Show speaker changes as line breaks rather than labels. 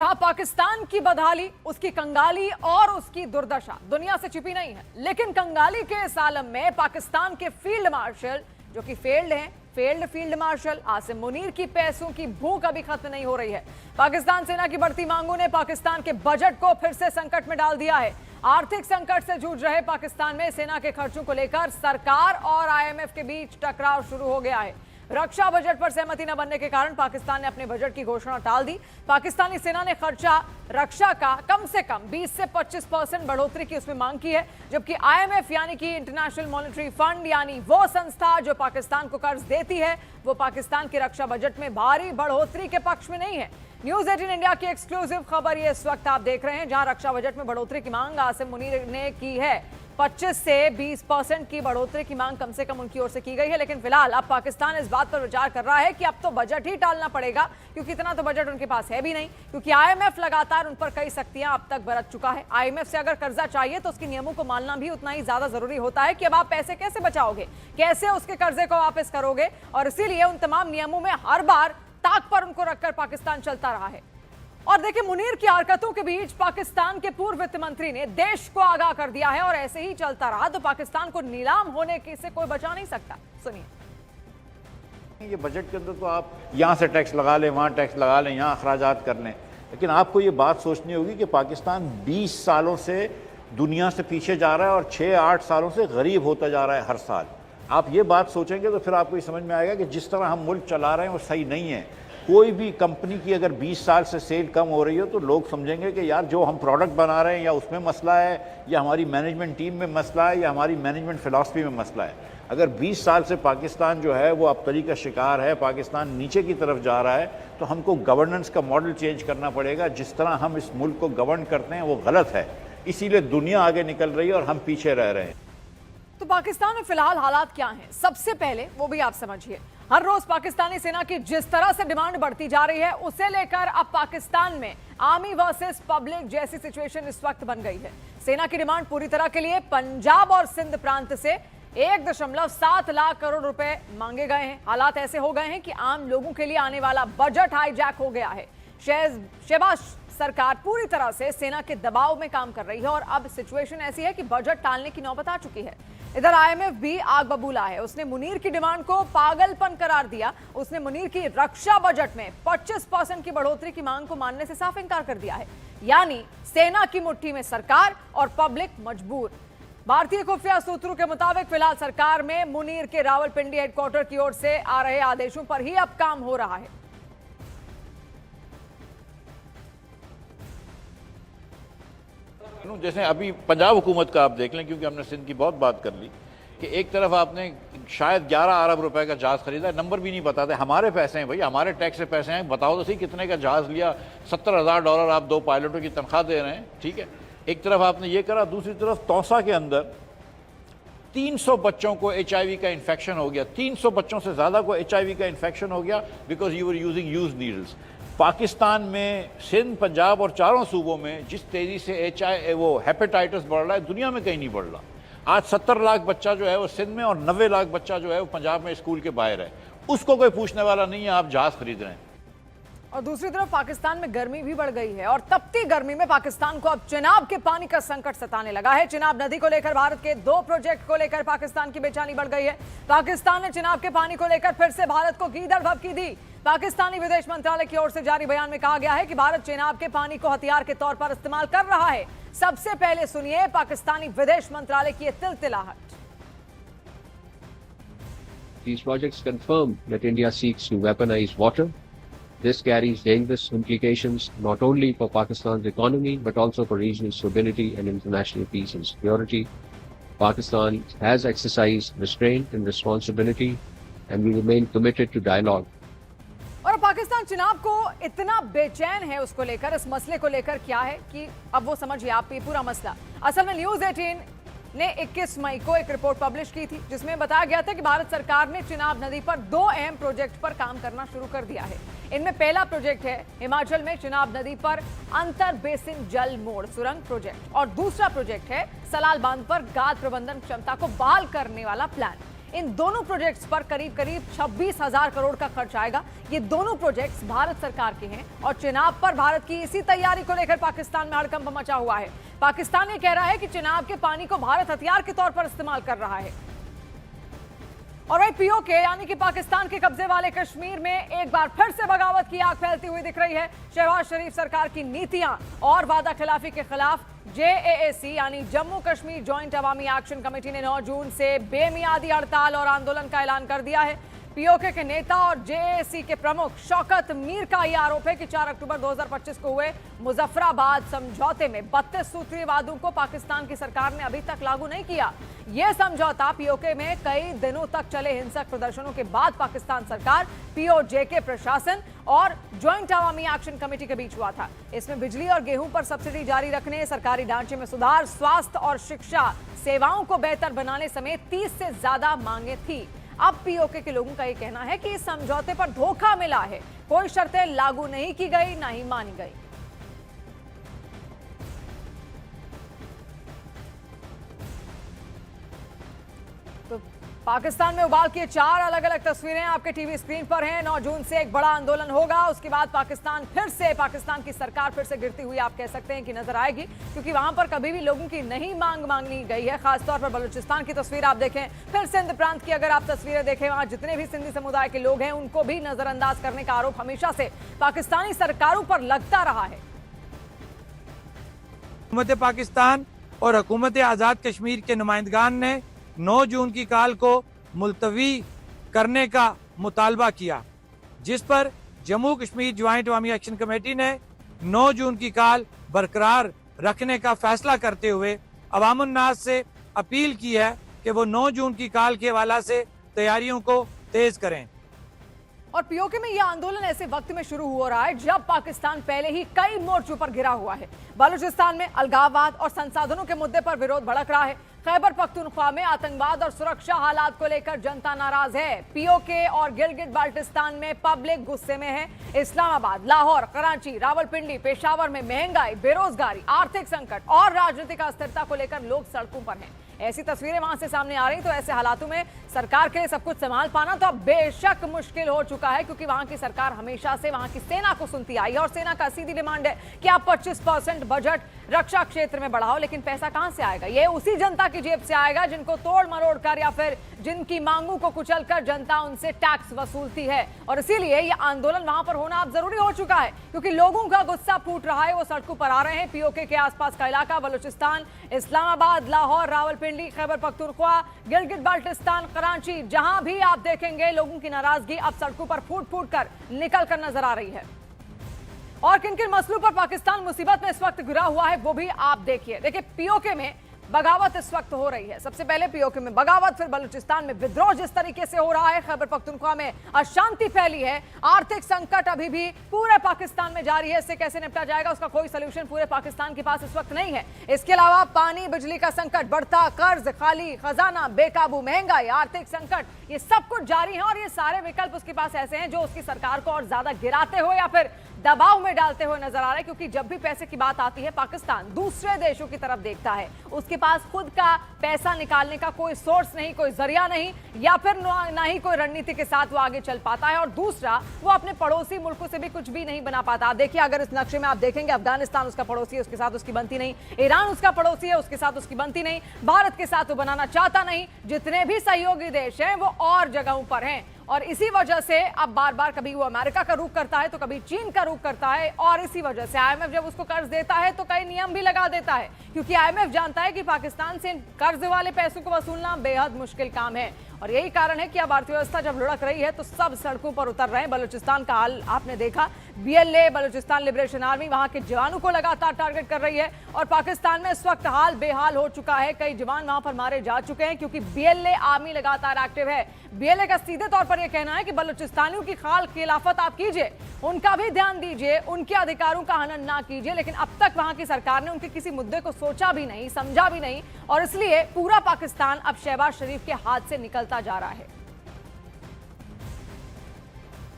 कहा पाकिस्तान की बदहाली, उसकी कंगाली और उसकी दुर्दशा दुनिया से छिपी नहीं है। लेकिन कंगाली के इस आलम में पाकिस्तान के फील्ड मार्शल, जो कि फेल्ड हैं, फील्ड मार्शल आसिम मुनीर की पैसों की भूख अभी खत्म नहीं हो रही है। पाकिस्तान सेना की बढ़ती मांगों ने पाकिस्तान के बजट को फिर से संकट में डाल दिया है। आर्थिक संकट से जूझ रहे पाकिस्तान में सेना के खर्चों को लेकर सरकार और आईएमएफ के बीच टकराव शुरू हो गया है। रक्षा बजट पर सहमति न बनने के कारण पाकिस्तान ने अपने बजट की घोषणा टाल दी। पाकिस्तानी सेना ने खर्चा रक्षा का कम से कम 20 से 25% बढ़ोतरी की उसमें मांग की है, जबकि आईएमएफ यानी कि इंटरनेशनल मॉनेटरी फंड यानी वो संस्था जो पाकिस्तान को कर्ज देती है, वो पाकिस्तान के रक्षा बजट में भारी बढ़ोतरी के पक्ष में नहीं है। न्यूज 18 इंडिया की एक्सक्लूसिव खबर ये इस वक्त आप देख रहे हैं, जहां रक्षा बजट में बढ़ोतरी की मांग आसिम मुनीर ने की है। 25 से 20% की बढ़ोतरी की मांग कम से कम उनकी ओर से की गई है। लेकिन फिलहाल अब पाकिस्तान इस बात पर विचार कर रहा है कि अब तो बजट ही टालना पड़ेगा, क्योंकि इतना तो बजट उनके पास है भी नहीं, क्योंकि आईएमएफ लगातार उन पर कई सख्तियां अब तक बरत चुका है। आईएमएफ से अगर कर्जा चाहिए तो उसके नियमों को मानना भी उतना ही ज्यादा जरूरी होता है कि अब आप पैसे कैसे बचाओगे, कैसे उसके कर्जे को वापस करोगे, और इसीलिए उन तमाम नियमों में हर बार ताक पर उनको रखकर पाकिस्तान चलता रहा है। और देखिए, मुनीर की हरकतों के बीच पाकिस्तान के पूर्व वित्त मंत्री ने देश को आगाह कर दिया है, और ऐसे ही चलता रहा तो पाकिस्तान को नीलाम होने से कोई बचा नहीं सकता। सुनिए।
ये बजट के अंदर तो आप यहाँ से टैक्स लगा लें, वहाँ टैक्स लगा लें, यहाँ अखराजात कर लें, लेकिन आपको ये बात सोचनी होगी कि पाकिस्तान 20 सालों से दुनिया से पीछे जा रहा है और 6-8 सालों से गरीब होता जा रहा है हर साल। आप ये बात सोचेंगे तो फिर आपको ये समझ में आएगा कि जिस तरह हम मुल्क चला रहे हैं वो सही नहीं है। कोई भी कंपनी की अगर 20 साल से सेल कम हो रही हो तो लोग समझेंगे कि यार जो हम प्रोडक्ट बना रहे हैं या उसमें मसला है, या हमारी मैनेजमेंट टीम में मसला है, या हमारी मैनेजमेंट फ़िलासफ़ी में मसला है। अगर 20 साल से पाकिस्तान जो है वो अबतरी का शिकार है, पाकिस्तान नीचे की तरफ जा रहा है, तो हमको गवर्नेंस का मॉडल चेंज करना पड़ेगा। जिस तरह हम इस मुल्क को गवर्न करते हैं वो गलत है, इसीलिए दुनिया आगे निकल रही है और हम पीछे रह रहे हैं।
तो पाकिस्तान में फिलहाल हालात क्या हैं, सबसे पहले वो भी आप समझिए। हर रोज पाकिस्तानी सेना की जिस तरह से डिमांड बढ़ती जा रही है, उसे लेकर अब पाकिस्तान में आर्मी वर्सेस पब्लिक जैसी सिचुएशन इस वक्त बन गई है। सेना की डिमांड पूरी तरह के लिए पंजाब और सिंध प्रांत से 1.7 लाख करोड़ रुपए मांगे गए हैं। हालात ऐसे हो गए हैं कि आम लोगों के लिए आने वाला बजट हाईजैक हो गया है। शहबाज सरकार पूरी तरह से सेना के दबाव में काम कर रही है, और अब सिचुएशन ऐसी है कि बजट टालने की नौबत आ चुकी है। इधर आईएमएफ भी आग बबूला है। उसने मुनीर की डिमांड को पागलपन करार दिया। उसने मुनीर की रक्षा बजट में 25% की बढ़ोतरी की मांग को मानने से साफ इनकार कर दिया है। यानी सेना की मुट्ठी में सरकार और पब्लिक मजबूर। भारतीय खुफिया सूत्रों के मुताबिक फिलहाल सरकार में मुनीर के रावलपिंडी हेडक्वार्टर की ओर से आ रहे आदेशों पर ही अब काम हो रहा है।
जैसे अभी पंजाब हुकूमत का आप देख लें, क्योंकि हमने सिंध की बहुत बात कर ली, कि एक तरफ आपने शायद 11 अरब रुपए का जहाज़ खरीदा, नंबर भी नहीं बताते, हमारे पैसे हैं भाई, हमारे टैक्स से पैसे हैं, बताओ तो सही कितने का जहाज़ लिया। $70,000 आप 2 पायलटों की तनख्वाह दे रहे हैं, ठीक है। एक तरफ आपने ये करा, दूसरी तरफ तौसा के अंदर 300 बच्चों को HIV का इन्फेक्शन हो गया। 300 बच्चों से ज़्यादा को HIV का इन्फेक्शन हो गया because you were using use needles. Pakistan में सिंध, पंजाब और चारों सूबों में जिस तेज़ी से वो हेपेटाइटिस बढ़ रहा है, दुनिया में कहीं नहीं बढ़ रहा। आज 70 लाख बच्चा जो है वो सिंध में, और 90 लाख बच्चा जो है वो पंजाब में स्कूल के बाहर है। उसको कोई पूछने वाला नहीं है आप जहाज़ खरीद रहे हैं।
और दूसरी तरफ पाकिस्तान में गर्मी भी बढ़ गई है, और तपती गर्मी में पाकिस्तान को अब चिनाब के पानी का संकट सताने लगा है। चिनाब नदी को लेकर भारत के 2 प्रोजेक्ट को लेकर पाकिस्तान की बेचैनी बढ़ गई है। पाकिस्तान ने चिनाब के पानी को लेकर फिर से भारत को गीदड़ भभकी दी। पाकिस्तानी विदेश मंत्रालय की ओर से जारी बयान में कहा गया है कि भारत चिनाब के पानी को हथियार के तौर पर इस्तेमाल कर रहा है। सबसे पहले सुनिए पाकिस्तानी विदेश मंत्रालय की तिलतिलाहट।
These projects confirm that India seeks to weaponize water. This carries dangerous implications not only for Pakistan's economy but also for regional stability and international peace and security. Pakistan has exercised restraint and responsibility, and we remain committed to dialogue.
और पाकिस्तान चिनाब को इतना बेचैन है उसको लेकर, इस मसले को लेकर क्या है कि अब वो समझिए आप ये पूरा मसला। असल में न्यूज 18 ने 21 मई को एक रिपोर्ट पब्लिश की थी, जिसमें बताया गया था कि भारत सरकार ने चिनाब नदी पर 2 अहम प्रोजेक्ट पर काम करना शुरू कर दिया है। इनमें पहला प्रोजेक्ट है हिमाचल में चिनाब नदी पर अंतर बेसिन जल मोड़ सुरंग प्रोजेक्ट, और दूसरा प्रोजेक्ट है सलाल बांध पर गाद प्रबंधन क्षमता को बहाल करने वाला प्लान। इन दोनों प्रोजेक्ट्स पर करीब करीब 26,000 करोड़ का खर्च आएगा। ये दोनों प्रोजेक्ट्स भारत सरकार के हैं और चेनाब पर भारत की इसी तैयारी को लेकर पाकिस्तान में हड़कंप मचा हुआ है। पाकिस्तान ये कह रहा है कि चेनाब के पानी को भारत हथियार के तौर पर इस्तेमाल कर रहा है। और वही पीओके यानी कि पाकिस्तान के कब्जे वाले कश्मीर में एक बार फिर से बगावत की आग फैलती हुई दिख रही है। शहबाज शरीफ सरकार की नीतियां और वादा खिलाफी के खिलाफ जेएएसी यानी जम्मू कश्मीर जॉइंट अवामी एक्शन कमेटी ने 9 जून से बेमियादी हड़ताल और आंदोलन का ऐलान कर दिया है। पीओके के नेता और जेएसी के प्रमुख शौकत मीर का यह आरोप है कि 4 अक्टूबर 2025 को हुए मुजफ्फराबाद समझौते में 32 सूत्रीय वादों को पाकिस्तान की सरकार ने अभी तक लागू नहीं किया। यह समझौता पीओके में कई दिनों तक चले हिंसक प्रदर्शनों के बाद पाकिस्तान सरकार, पीओजे के प्रशासन और ज्वाइंट अवामी एक्शन कमेटी के बीच हुआ था। इसमें बिजली और गेहूं पर सब्सिडी जारी रखने, सरकारी ढांचे में सुधार, स्वास्थ्य और शिक्षा सेवाओं को बेहतर बनाने समेत 30 से ज्यादा मांगे थी। अब पीओके के लोगों का यह कहना है कि इस समझौते पर धोखा मिला है, कोई शर्तें लागू नहीं की गई, ना ही मानी गई। तो पाकिस्तान में उबाल की 4 अलग अलग तस्वीरें आपके टीवी स्क्रीन पर हैं। 9 जून से एक बड़ा आंदोलन होगा, उसके बाद पाकिस्तान की सरकार फिर से गिरती हुई आप कह सकते हैं कि नजर आएगी, क्योंकि वहां पर कभी भी लोगों की नहीं मांगनी गई है। खासतौर पर बलूचिस्तान की तस्वीर आप देखें, फिर सिंध प्रांत की अगर आप तस्वीरें देखें, वहां जितने भी सिंधी समुदाय के लोग हैं उनको भी नजरअंदाज करने का आरोप हमेशा से पाकिस्तानी सरकारों पर लगता रहा है।
हुकूमत पाकिस्तान और हुकूमत आज़ाद कश्मीर के नुमाइंदगान ने 9 जून की काल को मुलतवी करने का मुतालबा किया, जिस पर जम्मू कश्मीर ज्वाइंट अवामी एक्शन कमेटी ने 9 जून की काल बरकरार रखने का फैसला करते हुए अवामुन्नास से अपील की है कि वो 9 जून की काल के हवाला से तैयारियों को तेज करें।
और पीओके में यह आंदोलन ऐसे वक्त में शुरू हो रहा है जब पाकिस्तान पहले ही कई मोर्चों पर घिरा हुआ है। बलूचिस्तान में अलगाववाद और संसाधनों के मुद्दे पर विरोध भड़क रहा है। खैबर पख्तूनख्वा में आतंकवाद और सुरक्षा हालात को लेकर जनता नाराज है। पीओके और गिलगित बाल्टिस्तान में पब्लिक गुस्से में है। इस्लामाबाद, लाहौर, कराची, रावलपिंडी, पेशावर में महंगाई, बेरोजगारी, आर्थिक संकट और राजनीतिक अस्थिरता को लेकर लोग सड़कों पर हैं। ऐसी तस्वीरें वहां से सामने आ रही। तो ऐसे हालातों में सरकार के लिए सब कुछ संभाल पाना तो अब बेशक मुश्किल हो चुका है, क्योंकि वहां की सरकार हमेशा से वहां की सेना को सुनती आई है और सेना का सीधी डिमांड है कि आप 25% बजट रक्षा क्षेत्र में बढ़ाओ। लेकिन पैसा कहां से आएगा? ये उसी जनता की जेब से आएगा जिनको तोड़ मरोड़ कर या फिर जिनकी मांगों को कुचलकर जनता उनसे टैक्स वसूलती है। और इसीलिए ये आंदोलन वहां पर होना अब जरूरी हो चुका है, क्योंकि लोगों का गुस्सा फूट रहा है, वो सड़कों पर आ रहे हैं। पीओके के आसपास का इलाका बलूचिस्तान, इस्लामाबाद, लाहौर, रावलपिंडी, खैबर पख्तूनख्वा, गिलगित बाल्टिस्तान, कराची, जहां भी आप देखेंगे लोगों की नाराजगी अब सड़कों पर फूट फूट कर निकल कर नजर आ रही है। और किन किन मसलों पर पाकिस्तान मुसीबत में इस वक्त घिरा हुआ है वो भी आप देखिए। देखिए, पीओके में बगावत इस वक्त हो रही है। सबसे पहले पीओके में बगावत, फिर बलूचिस्तान में विद्रोह जिस तरीके से हो रहा है, खैबर पख्तूनख्वा में अशांति फैली है, आर्थिक संकट अभी भी पूरे पाकिस्तान में जारी है। इससे कैसे निपटा जाएगा उसका कोई सलूशन पूरे पाकिस्तान के पास इस वक्त नहीं है। इसके अलावा पानी, बिजली का संकट, बढ़ता कर्ज, खाली खजाना, बेकाबू महंगाई, आर्थिक संकट, ये सब कुछ जारी है। और ये सारे विकल्प उसके पास ऐसे हैं जो उसकी सरकार को और ज्यादा गिराते हुए या फिर दबाव में डालते हुए नजर आ रहे हैं, क्योंकि जब भी पैसे की बात आती है पाकिस्तान दूसरे देशों की तरफ देखता है। उसके पास खुद का पैसा निकालने का कोई सोर्स नहीं, कोई जरिया नहीं, या फिर ना ही कोई रणनीति के साथ वो आगे चल पाता है। और दूसरा, वो अपने पड़ोसी मुल्कों से भी कुछ भी नहीं बना पाता। आप देखिए, अगर इस नक्शे में आप देखेंगे, अफगानिस्तान उसका पड़ोसी है, उसके साथ उसकी बनती नहीं। ईरान उसका पड़ोसी है, उसके साथ उसकी बनती नहीं। भारत के साथ वो बनाना चाहता नहीं। जितने भी सहयोगी देश हैं वो और जगहों पर हैं। और इसी वजह से अब बार बार कभी वो अमेरिका का रुख करता है तो कभी चीन का रुख करता है। और इसी वजह से आईएमएफ जब उसको कर्ज देता है तो कई नियम भी लगा देता है, क्योंकि आईएमएफ जानता है कि पाकिस्तान से कर्ज वाले पैसों को वसूलना बेहद मुश्किल काम है। और यही कारण है कि अब अर्थव्यवस्था जब लुढ़क रही है तो सब सड़कों पर उतर रहे हैं। बलूचिस्तान का हाल आपने देखा, बीएलए बलूचिस्तान लिबरेशन आर्मी वहां के जवानों को लगातार टारगेट कर रही है। और पाकिस्तान में इस वक्त हाल बेहाल हो चुका है। कई जवान वहां पर मारे जा चुके हैं, क्योंकि बीएलए आर्मी लगातार एक्टिव है। बीएलए का सीधे तौर पर यह कहना है कि बलूचिस्तानियों की खाल खिलाफत आप कीजिए, उनका भी ध्यान दीजिए, उनके अधिकारों का हनन ना कीजिए। लेकिन अब तक वहां की सरकार ने उनके किसी मुद्दे को सोचा भी नहीं, समझा भी नहीं। और इसलिए पूरा पाकिस्तान अब शहबाज शरीफ के हाथ से निकलता जा रहा है।